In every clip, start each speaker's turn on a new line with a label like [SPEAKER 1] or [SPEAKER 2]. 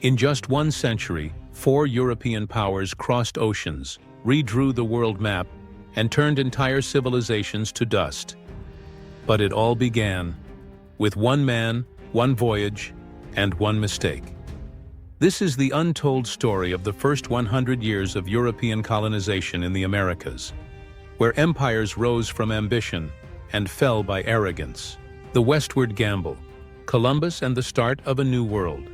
[SPEAKER 1] In just one century, 4 European powers crossed oceans, redrew the world map, and turned entire civilizations to dust. But it all began with one man, one voyage, and one mistake. This is the untold story of the first 100 years of European colonization in the Americas, where empires rose from ambition and fell by arrogance. The westward gamble, Columbus and the start of a new world.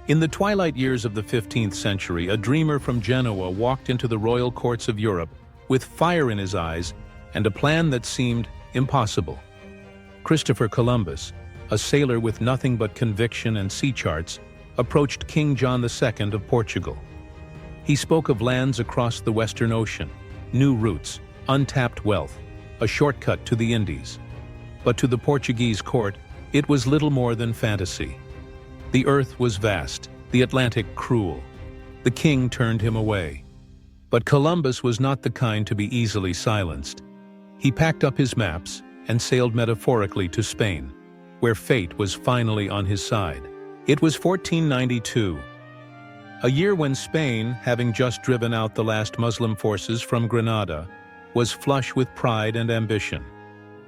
[SPEAKER 1] In the twilight years of the 15th century, a dreamer from Genoa walked into the royal courts of Europe with fire in his eyes and a plan that seemed impossible. Christopher Columbus, a sailor with nothing but conviction and sea charts, approached King John II of Portugal. He spoke of lands across the Western Ocean, new routes, untapped wealth, a shortcut to the Indies. But to the Portuguese court, it was little more than fantasy. The earth was vast, the Atlantic cruel. The king turned him away. But Columbus was not the kind to be easily silenced. He packed up his maps and sailed metaphorically to Spain, where fate was finally on his side. It was 1492, a year when Spain, having just driven out the last Muslim forces from Granada, was flush with pride and ambition.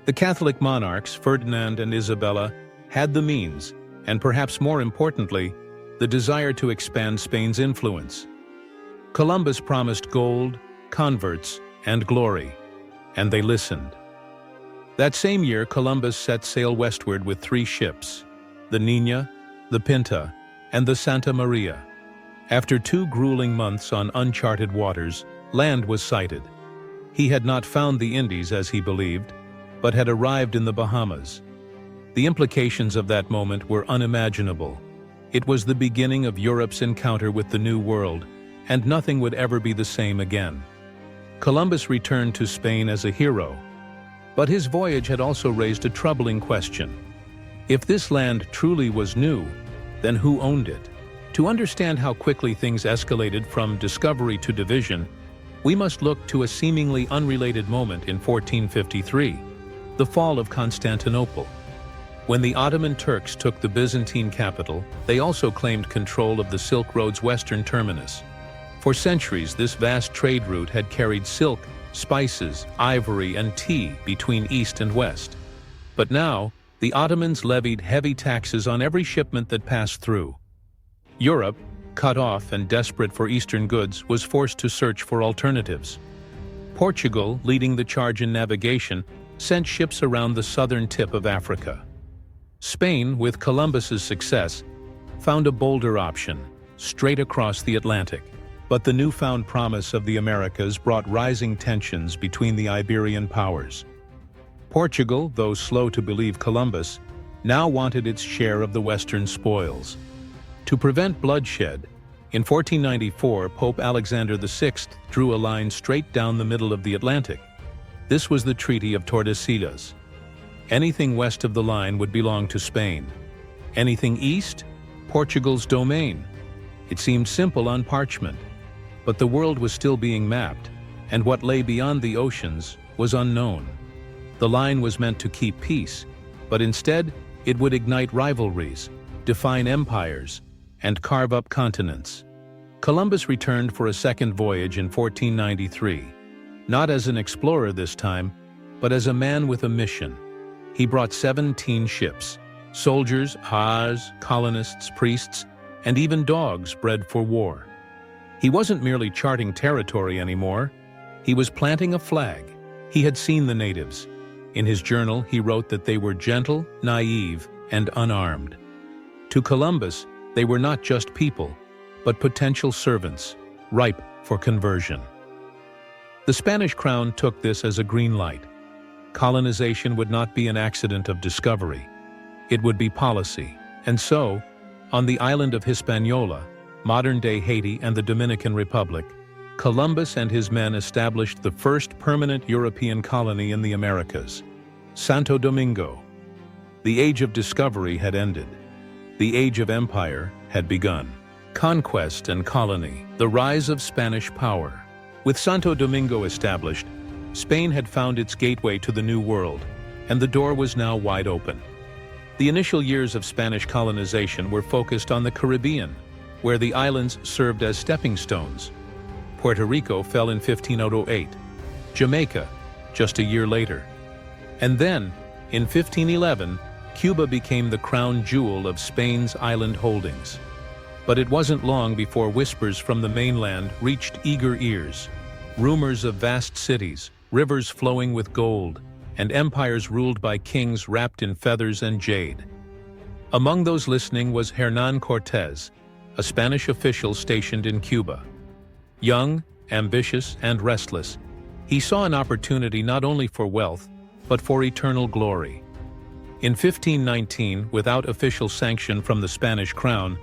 [SPEAKER 1] The Catholic monarchs, Ferdinand and Isabella, had the means, and perhaps more importantly, the desire to expand Spain's influence. Columbus promised gold, converts, and glory, and they listened. That same year, Columbus set sail westward with 3 ships, the Niña, the Pinta, and the Santa Maria. After 2 grueling months on uncharted waters, land was sighted. He had not found the Indies as he believed, but had arrived in the Bahamas. The implications of that moment were unimaginable. It was the beginning of Europe's encounter with the New World, and nothing would ever be the same again. Columbus returned to Spain as a hero, but his voyage had also raised a troubling question. If this land truly was new, then who owned it? To understand how quickly things escalated from discovery to division, we must look to a seemingly unrelated moment in 1453, the fall of Constantinople. When the Ottoman Turks took the Byzantine capital, they also claimed control of the Silk Road's western terminus. For centuries, this vast trade route had carried silk, spices, ivory, and tea between east and west. But now, the Ottomans levied heavy taxes on every shipment that passed through. Europe, cut off and desperate for Eastern goods, was forced to search for alternatives. Portugal, leading the charge in navigation, sent ships around the southern tip of Africa. Spain, with Columbus's success, found a bolder option, straight across the Atlantic. But the newfound promise of the Americas brought rising tensions between the Iberian powers. Portugal, though slow to believe Columbus, now wanted its share of the Western spoils. To prevent bloodshed, in 1494, Pope Alexander VI drew a line straight down the middle of the Atlantic. This was the Treaty of Tordesillas. Anything west of the line would belong to Spain. Anything east, Portugal's domain. It seemed simple on parchment, but the world was still being mapped, and what lay beyond the oceans was unknown. The line was meant to keep peace, but instead it would ignite rivalries, define empires, and carve up continents. Columbus returned for a second voyage in 1493, not as an explorer this time, but as a man with a mission. He brought 17 ships, soldiers, Haas, colonists, priests, and even dogs bred for war. He wasn't merely charting territory anymore, he was planting a flag. He had seen the natives. In his journal, he wrote that they were gentle, naive, and unarmed. To Columbus, they were not just people, but potential servants, ripe for conversion. The Spanish crown took this as a green light. Colonization would not be an accident of discovery. It would be policy. And so, on the island of Hispaniola, modern-day Haiti and the Dominican Republic, Columbus and his men established the first permanent European colony in the Americas, Santo Domingo. The age of discovery had ended. The age of empire had begun. Conquest and colony, the rise of Spanish power. With Santo Domingo established, Spain had found its gateway to the New World, and the door was now wide open. The initial years of Spanish colonization were focused on the Caribbean, where the islands served as stepping stones. Puerto Rico fell in 1508, Jamaica just a year later. And then, in 1511, Cuba became the crown jewel of Spain's island holdings. But it wasn't long before whispers from the mainland reached eager ears. Rumors of vast cities, rivers flowing with gold, and empires ruled by kings wrapped in feathers and jade. Among those listening was Hernán Cortés, a Spanish official stationed in Cuba. Young, ambitious, and restless, he saw an opportunity not only for wealth, but for eternal glory. In 1519, without official sanction from the Spanish crown,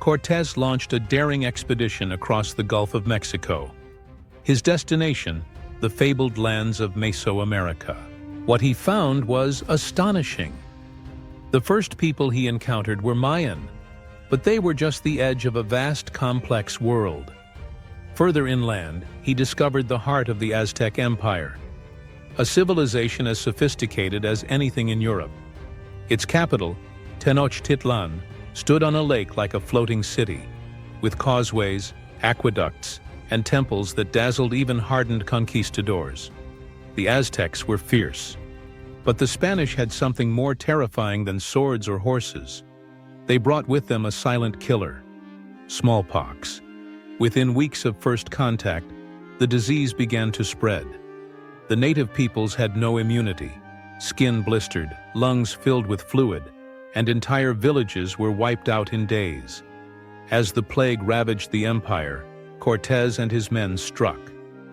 [SPEAKER 1] Cortés launched a daring expedition across the Gulf of Mexico. His destination, the fabled lands of Mesoamerica. What he found was astonishing. The first people he encountered were Mayan, but they were just the edge of a vast, complex world. Further inland, he discovered the heart of the Aztec Empire, a civilization as sophisticated as anything in Europe. Its capital, Tenochtitlan, stood on a lake like a floating city, with causeways, aqueducts, and temples that dazzled even hardened conquistadors. The Aztecs were fierce, but the Spanish had something more terrifying than swords or horses. They brought with them a silent killer, smallpox. Within weeks of first contact, the disease began to spread. The native peoples had no immunity, skin blistered, lungs filled with fluid, and entire villages were wiped out in days. As the plague ravaged the empire, Cortés and his men struck.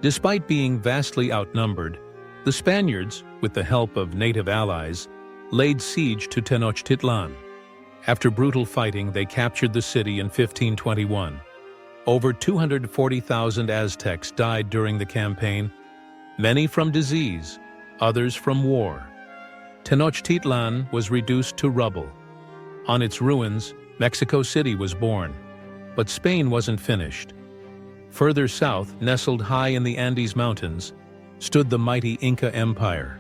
[SPEAKER 1] Despite being vastly outnumbered, the Spaniards, with the help of native allies, laid siege to Tenochtitlan. After brutal fighting, they captured the city in 1521. Over 240,000 Aztecs died during the campaign, many from disease, others from war. Tenochtitlan was reduced to rubble. On its ruins, Mexico City was born. But Spain wasn't finished. Further south, nestled high in the Andes Mountains, stood the mighty Inca Empire.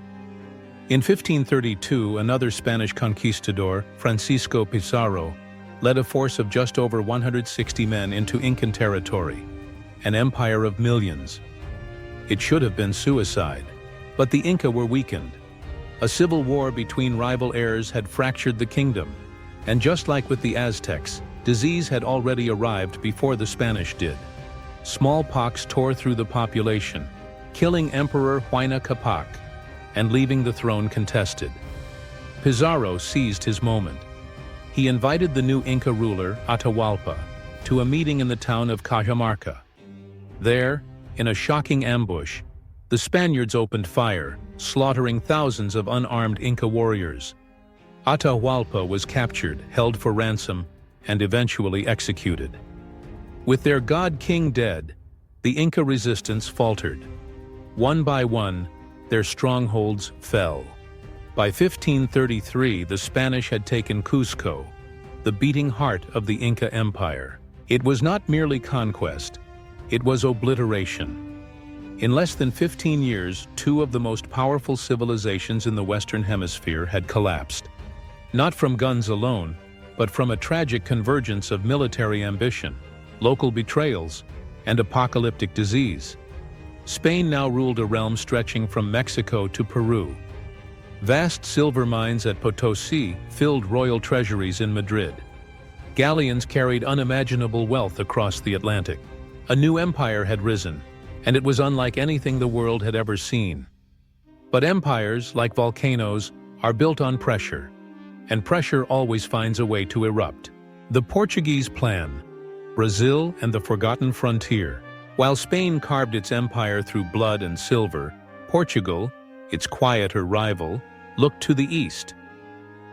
[SPEAKER 1] In 1532, another Spanish conquistador, Francisco Pizarro, led a force of just over 160 men into Incan territory, an empire of millions. It should have been suicide, but the Inca were weakened. A civil war between rival heirs had fractured the kingdom, and just like with the Aztecs, disease had already arrived before the Spanish did. Smallpox tore through the population, killing Emperor Huayna Capac and leaving the throne contested. Pizarro seized his moment. He invited the new Inca ruler, Atahualpa, to a meeting in the town of Cajamarca. There, in a shocking ambush, the Spaniards opened fire, slaughtering thousands of unarmed Inca warriors. Atahualpa was captured, held for ransom, and eventually executed. With their god-king dead, the Inca resistance faltered. One by one, their strongholds fell. By 1533, the Spanish had taken Cusco, the beating heart of the Inca Empire. It was not merely conquest, it was obliteration. In less than 15 years, two of the most powerful civilizations in the Western Hemisphere had collapsed. Not from guns alone, but from a tragic convergence of military ambition, local betrayals, and apocalyptic disease. Spain now ruled a realm stretching from Mexico to Peru. Vast silver mines at Potosi filled royal treasuries in Madrid. Galleons carried unimaginable wealth across the Atlantic. A new empire had risen, and it was unlike anything the world had ever seen. But empires, like volcanoes, are built on pressure, and pressure always finds a way to erupt. The Portuguese plan, Brazil and the forgotten frontier. While Spain carved its empire through blood and silver, Portugal, its quieter rival, looked to the east.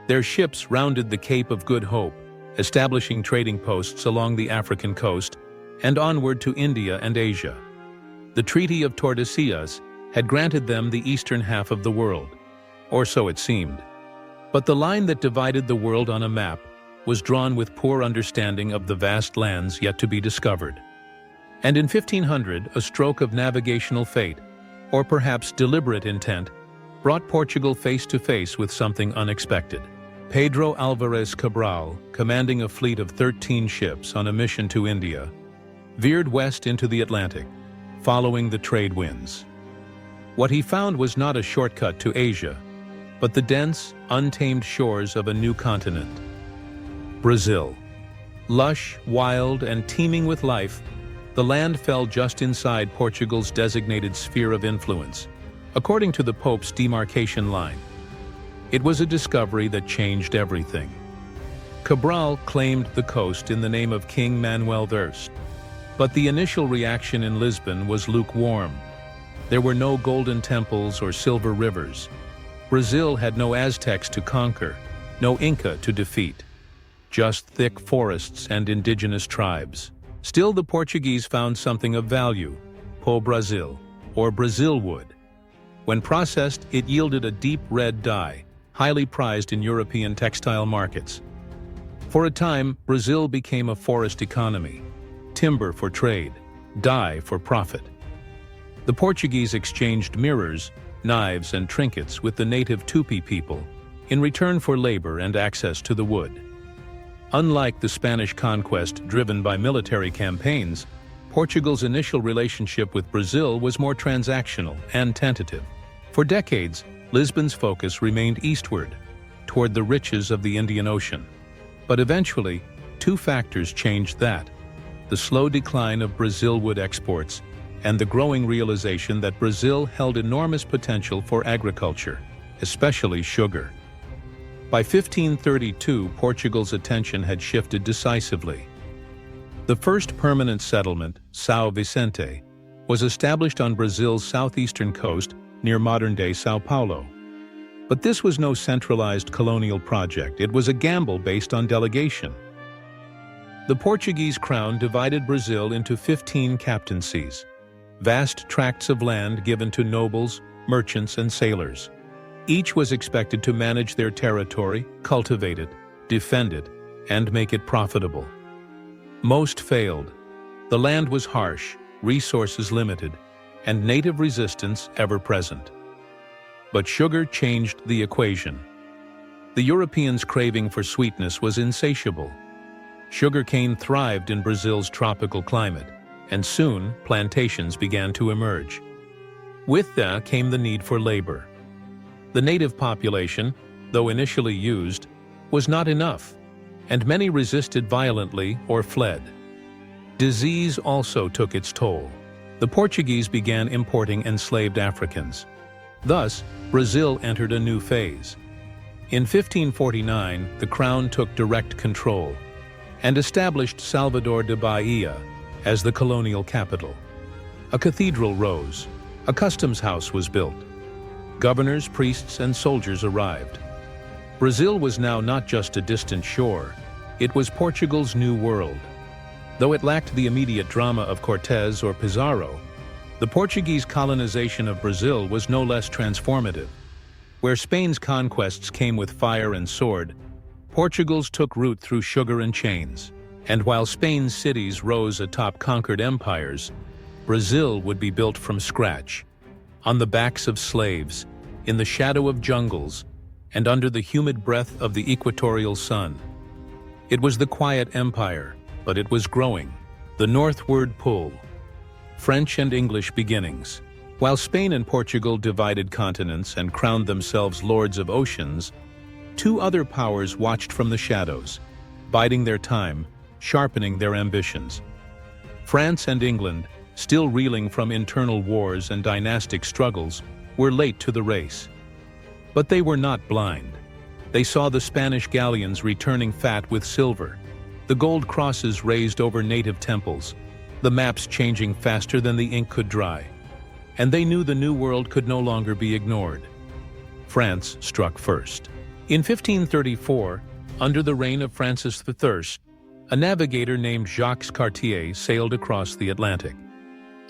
[SPEAKER 1] Their ships rounded the Cape of Good Hope, establishing trading posts along the African coast and onward to India and Asia. The Treaty of Tordesillas had granted them the eastern half of the world, or so it seemed. But the line that divided the world on a map was drawn with poor understanding of the vast lands yet to be discovered. And in 1500, a stroke of navigational fate, or perhaps deliberate intent, brought Portugal face to face with something unexpected. Pedro Alvarez Cabral, commanding a fleet of 13 ships on a mission to India, veered west into the Atlantic, following the trade winds. What he found was not a shortcut to Asia, but the dense, untamed shores of a new continent. Brazil. Lush, wild, and teeming with life, the land fell just inside Portugal's designated sphere of influence, according to the Pope's demarcation line. It was a discovery that changed everything. Cabral claimed the coast in the name of King Manuel I, but the initial reaction in Lisbon was lukewarm. There were no golden temples or silver rivers. Brazil had no Aztecs to conquer, no Inca to defeat. Just thick forests and indigenous tribes. Still, the Portuguese found something of value, pau-brasil, or Brazil wood. When processed, it yielded a deep red dye, highly prized in European textile markets. For a time, Brazil became a forest economy, timber for trade, dye for profit. The Portuguese exchanged mirrors, knives, and trinkets with the native Tupi people in return for labor and access to the wood. Unlike the Spanish conquest driven by military campaigns, Portugal's initial relationship with Brazil was more transactional and tentative. For decades, Lisbon's focus remained eastward, toward the riches of the Indian Ocean. But eventually, two factors changed that: the slow decline of Brazil wood exports and the growing realization that Brazil held enormous potential for agriculture, especially sugar. By 1532, Portugal's attention had shifted decisively. The first permanent settlement, São Vicente, was established on Brazil's southeastern coast near modern-day São Paulo. But this was no centralized colonial project. It was a gamble based on delegation. The Portuguese crown divided Brazil into 15 captaincies, vast tracts of land given to nobles, merchants, and sailors. Each was expected to manage their territory, cultivate it, defend it, and make it profitable. Most failed. The land was harsh, resources limited, and native resistance ever present. But sugar changed the equation. The Europeans' craving for sweetness was insatiable. Sugarcane thrived in Brazil's tropical climate, and soon plantations began to emerge. With that came the need for labor. The native population, though initially used, was not enough, and many resisted violently or fled. Disease also took its toll. The Portuguese began importing enslaved Africans. Thus, Brazil entered a new phase. In 1549, the crown took direct control and established Salvador de Bahia as the colonial capital. A cathedral rose, a customs house was built. Governors, priests, and soldiers arrived. Brazil was now not just a distant shore, it was Portugal's new world. Though it lacked the immediate drama of Cortés or Pizarro, the Portuguese colonization of Brazil was no less transformative. Where Spain's conquests came with fire and sword, Portugal's took root through sugar and chains. And while Spain's cities rose atop conquered empires, Brazil would be built from scratch, on the backs of slaves, in the shadow of jungles, and under the humid breath of the equatorial sun. It was the quiet empire, but it was growing, the northward pull. French and English beginnings. While Spain and Portugal divided continents and crowned themselves lords of oceans, two other powers watched from the shadows, biding their time, sharpening their ambitions. France and England, still reeling from internal wars and dynastic struggles, were late to the race. But they were not blind. They saw the Spanish galleons returning fat with silver, the gold crosses raised over native temples, the maps changing faster than the ink could dry. And they knew the New World could no longer be ignored. France struck first. In 1534, under the reign of Francis I, a navigator named Jacques Cartier sailed across the Atlantic.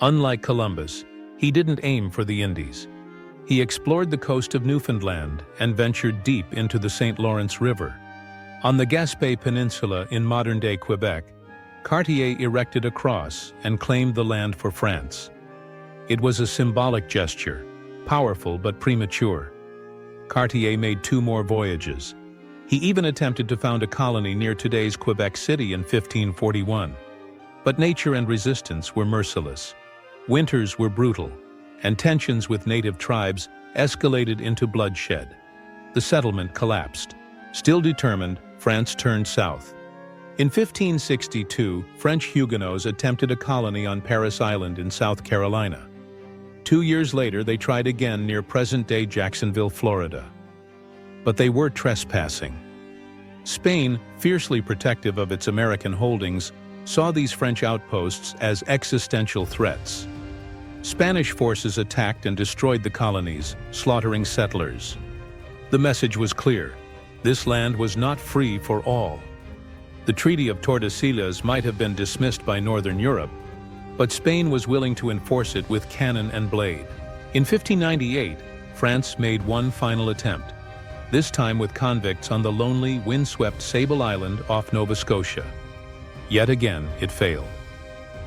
[SPEAKER 1] Unlike Columbus, he didn't aim for the Indies. He explored the coast of Newfoundland and ventured deep into the St. Lawrence River. On the Gaspé Peninsula in modern-day Quebec, Cartier erected a cross and claimed the land for France. It was a symbolic gesture, powerful but premature. Cartier made two more voyages. He even attempted to found a colony near today's Quebec City in 1541. But nature and resistance were merciless. Winters were brutal, and tensions with native tribes escalated into bloodshed. The settlement collapsed. Still determined, France turned south. In 1562, French Huguenots attempted a colony on Parris Island in South Carolina. 2 years later, they tried again near present-day Jacksonville, Florida. But they were trespassing. Spain, fiercely protective of its American holdings, saw these French outposts as existential threats. Spanish forces attacked and destroyed the colonies, slaughtering settlers. The message was clear: this land was not free for all. The Treaty of Tordesillas might have been dismissed by Northern Europe, but Spain was willing to enforce it with cannon and blade. In 1598, France made one final attempt, this time with convicts on the lonely, windswept Sable Island off Nova Scotia. Yet again, it failed.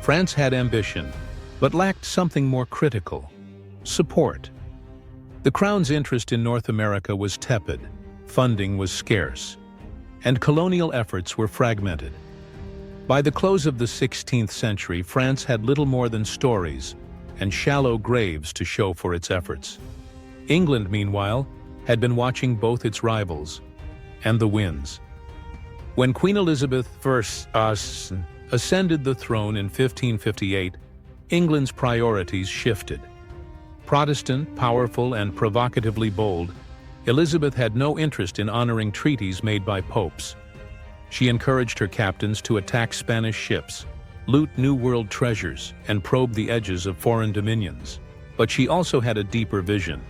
[SPEAKER 1] France had ambition, but lacked something more critical: support. The Crown's interest in North America was tepid, funding was scarce, and colonial efforts were fragmented. By the close of the 16th century, France had little more than stories and shallow graves to show for its efforts. England, meanwhile, had been watching both its rivals and the winds. When Queen Elizabeth I ascended the throne in 1558, England's priorities shifted. Protestant, powerful, and provocatively bold, Elizabeth had no interest in honoring treaties made by popes. She encouraged her captains to attack Spanish ships, loot New World treasures, and probe the edges of foreign dominions. But she also had a deeper vision: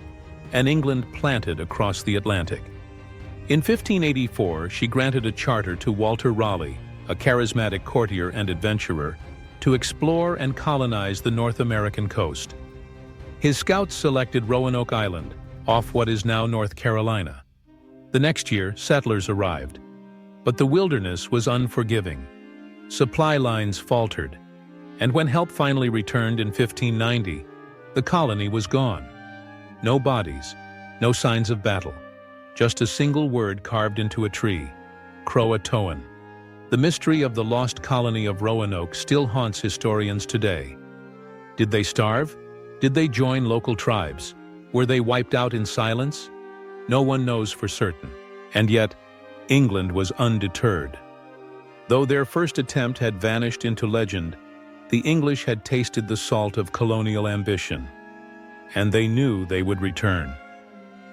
[SPEAKER 1] an England planted across the Atlantic. In 1584, she granted a charter to Walter Raleigh, a charismatic courtier and adventurer, to explore and colonize the North American coast. His scouts selected Roanoke Island, off what is now North Carolina. The next year, settlers arrived. But the wilderness was unforgiving. Supply lines faltered, and when help finally returned in 1590, the colony was gone. No bodies, no signs of battle, just a single word carved into a tree: Croatoan. The mystery of the lost colony of Roanoke still haunts historians today. Did they starve? Did they join local tribes? Were they wiped out in silence? No one knows for certain. And yet, England was undeterred. Though their first attempt had vanished into legend, the English had tasted the salt of colonial ambition, and they knew they would return.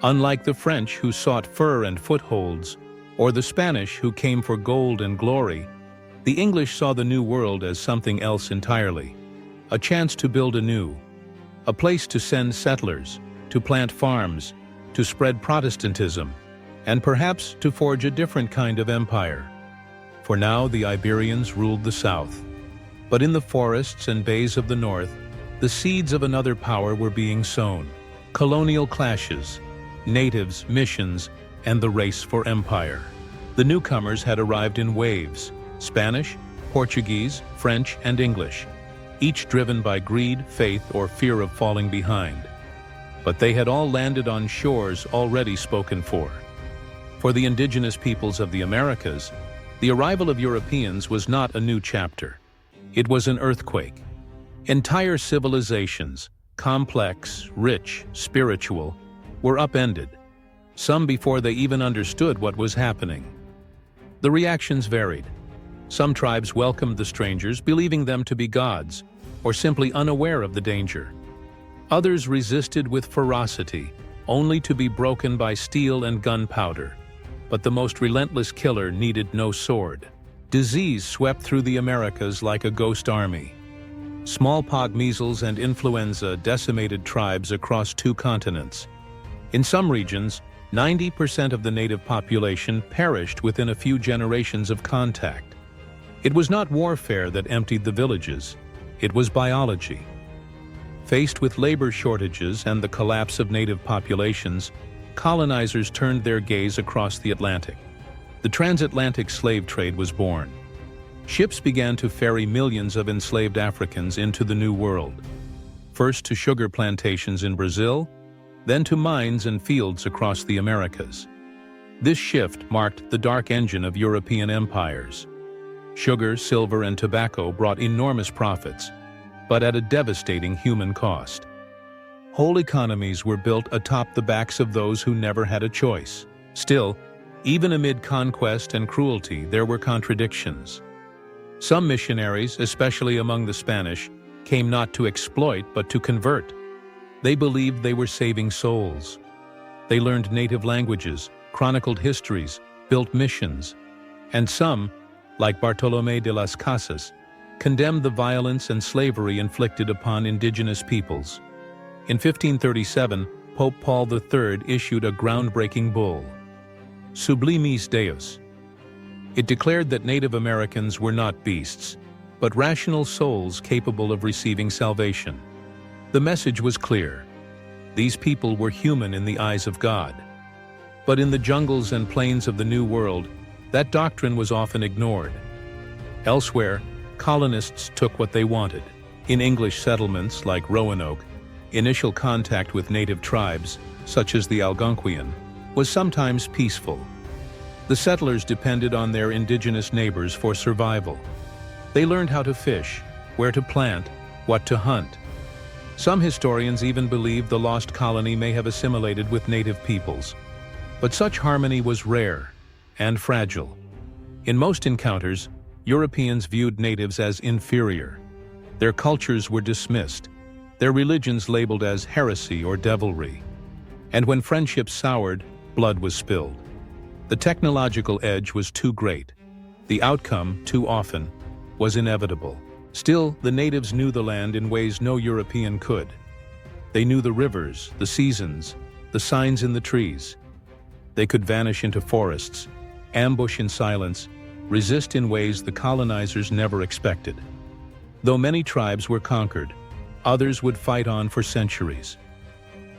[SPEAKER 1] Unlike the French, who sought fur and footholds, or the Spanish, who came for gold and glory, the English saw the New World as something else entirely: a chance to build anew, a place to send settlers, to plant farms, to spread Protestantism, and perhaps to forge a different kind of empire. For now, the Iberians ruled the south. But in the forests and bays of the north, the seeds of another power were being sown: colonial clashes, natives, missions, and the race for empire. The newcomers had arrived in waves: Spanish, Portuguese, French, and English, each driven by greed, faith, or fear of falling behind. But they had all landed on shores already spoken for. For the indigenous peoples of the Americas, the arrival of Europeans was not a new chapter. It was an earthquake. Entire civilizations, complex, rich, spiritual, were upended, some before they even understood what was happening. The reactions varied. Some tribes welcomed the strangers, believing them to be gods, or simply unaware of the danger. Others resisted with ferocity, only to be broken by steel and gunpowder. But the most relentless killer needed no sword. Disease swept through the Americas like a ghost army. Smallpox, measles, and influenza decimated tribes across 2 continents. In some regions, 90% of the native population perished within a few generations of contact. It was not warfare that emptied the villages, it was biology. Faced with labor shortages and the collapse of native populations, colonizers turned their gaze across the Atlantic. The transatlantic slave trade was born. Ships began to ferry millions of enslaved Africans into the New World, first to sugar plantations in Brazil, then to mines and fields across the Americas. This shift marked the dark engine of European empires. Sugar, silver, and tobacco brought enormous profits, but at a devastating human cost. Whole economies were built atop the backs of those who never had a choice. Still, even amid conquest and cruelty, there were contradictions. Some missionaries, especially among the Spanish, came not to exploit but to convert. They believed they were saving souls. They learned native languages, chronicled histories, built missions, and some, like Bartolomé de las Casas, condemned the violence and slavery inflicted upon indigenous peoples. In 1537, Pope Paul III issued a groundbreaking bull, Sublimis Deus. It declared that Native Americans were not beasts, but rational souls capable of receiving salvation. The message was clear. These people were human in the eyes of God. But in the jungles and plains of the New World, that doctrine was often ignored. Elsewhere, colonists took what they wanted. In English settlements like Roanoke, initial contact with native tribes, such as the Algonquian, was sometimes peaceful. The settlers depended on their indigenous neighbors for survival. They learned how to fish, where to plant, what to hunt. Some historians even believe the lost colony may have assimilated with native peoples. But such harmony was rare and fragile. In most encounters, Europeans viewed natives as inferior. Their cultures were dismissed, their religions labeled as heresy or devilry. And when friendships soured, blood was spilled. The technological edge was too great. The outcome, too often, was inevitable. Still, the natives knew the land in ways no European could. They knew the rivers, the seasons, the signs in the trees. They could vanish into forests, ambush in silence, resist in ways the colonizers never expected. Though many tribes were conquered, others would fight on for centuries.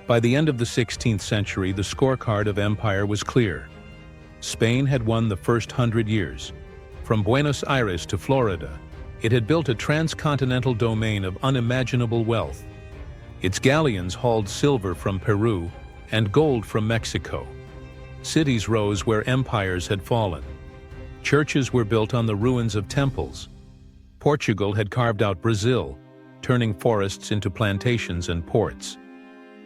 [SPEAKER 1] By the end of the 16th century, the scorecard of empire was clear. Spain had won the first 100 years. From Buenos Aires to Florida, it had built a transcontinental domain of unimaginable wealth. Its galleons hauled silver from Peru and gold from Mexico. Cities rose where empires had fallen. Churches were built on the ruins of temples. Portugal had carved out Brazil, turning forests into plantations and ports.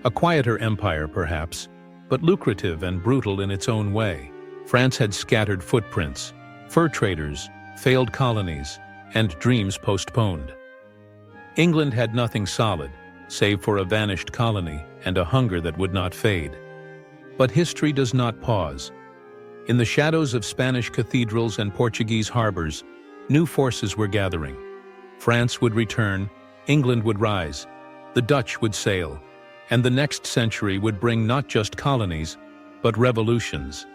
[SPEAKER 1] A quieter empire, perhaps, but lucrative and brutal in its own way. France had scattered footprints, fur traders, failed colonies, and dreams postponed. England had nothing solid, save for a vanished colony and a hunger that would not fade. But history does not pause. In the shadows of Spanish cathedrals and Portuguese harbors, new forces were gathering. France would return, England would rise, the Dutch would sail, and the next century would bring not just colonies, but revolutions.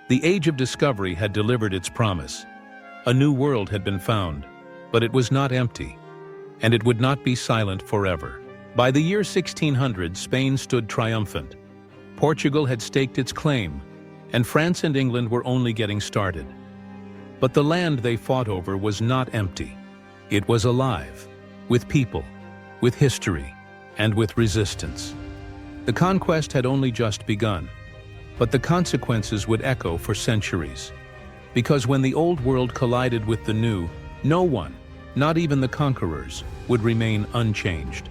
[SPEAKER 1] The Age of Discovery had delivered its promise. A new world had been found, but it was not empty, and it would not be silent forever. By the year 1600, Spain stood triumphant. Portugal had staked its claim, and France and England were only getting started. But the land they fought over was not empty. It was alive, with people, with history, and with resistance. The conquest had only just begun, but the consequences would echo for centuries. Because when the old world collided with the new, no one, not even the conquerors, would remain unchanged.